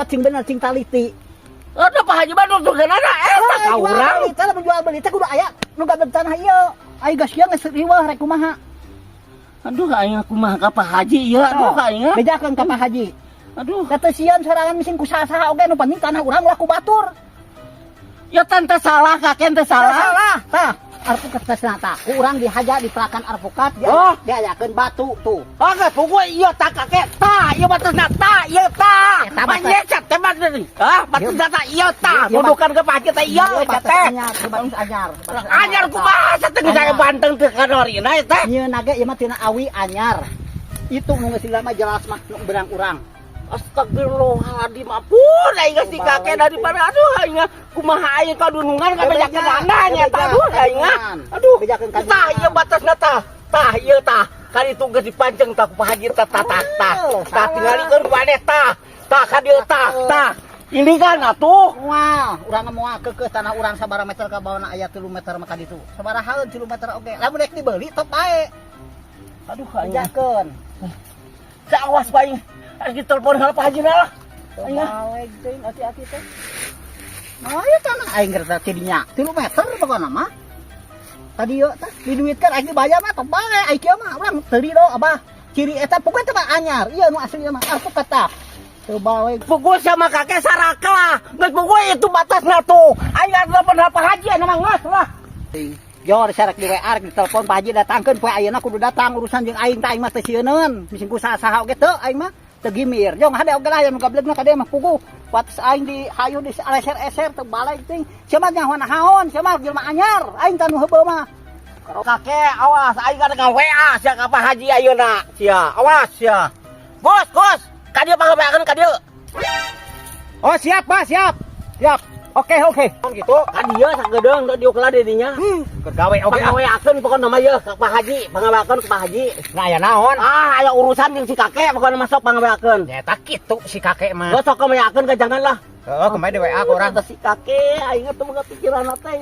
Cing bener cing taliti. Ada Pak Haji Bandung tuh kan ada ka urang. Kita menjual beli teh kudu aya nu gaben tanah ieu. Ai geus ieu geus riweuh rek kumaha. Aduh aing kumaha ka Pak Haji ieu aduh aing. Bejakeun ka Pak Haji. Aduh Kata sieun sorangan mesin ku saha oge nu penting tanah urang ulah ku batur. ya tante salah kakek teh salah. Salah. Tah, alpukat tesna tah. Ku urang dihaja di pelakan alpukat diayakeun batu tuh. Oke pokoknya iya tak kakek ta iya batasna ta iya ta. Manyecet teh mah deui. Batasna ta iya ta. Dudukan ke Pak Haji teh iya teh. Batus anyar. Anyar kumaha sateuing saya banteng teh kadorina teh. Ieu nage ieu mah tina awi anyar. Itu nu geus lama jelas mah nu berang urang. Astagfirullahaladzim, ampun aing geus kakek daripada aduh aing kumaha aing kadunungan ka bejakeun andanya tah aduh aing aduh bejakeun ka tah ieu batasna tah ieu tah kan itu geus dipanceng tah ku Pak Haji tah tingalikeun ku maneh tah ka dieu tah ini kan atuh moal urang moal keukeuh tanah urang sabaraha meter ka bawahna aya 3 meter mah ka ditu sabaraha 3 meter oge lamun rek dibeli teu bae aduh aing bejakeun awas bae harus ditelepon ka Pak Haji lah aing balik teuing hati-hati teh nah ieu tanah aing gerta tidinya 3 meter pokona mah tadi yeuh tah diduitkeun aing dibayar mah teu bae ai kieu mah urang teuri do abah ciri eta pokoknya teh mah anyar ieu nu asli mah alpukat tah teu bae pukul sama kakek saraka geus pukul itu batasna tuh aing telepon Pak Haji emang geus lah Jor sarek di WA rek ditelepon Pak Haji datangkeun poe ayeuna kudu datang urusan jeung aing tah aing mah teh sieuneuan misi ku saha-saha oge teu aing mah teu gimir jong hade oge lah aya nu gablegna ka dieu mah puguh wates aing di hayu di leser-eser teu balai teuing sia mah nyaho nahaon sia mah jelema anyar aing tah nu heubeul mah kakek awas aing ka WA sia ka Pak Haji ayeuna sia awas sia Gus ka dieu pangabeakeun ka dieu oh siap Pak siap oke gitu kan dia sagedeung da diuklah di dinya kegawe oge pangaweakeun pokona mah yeuh ka Pak Haji pangaweakeun ka Pak Haji nah aya naon aya urusan jeung si kakek pokona masuk pangaweakeun ya tak kitu si kakek mah sok pangaweakeun ka jangan lah heeh kemarin di WA ku urang si kakek aing teh boga pikiran teh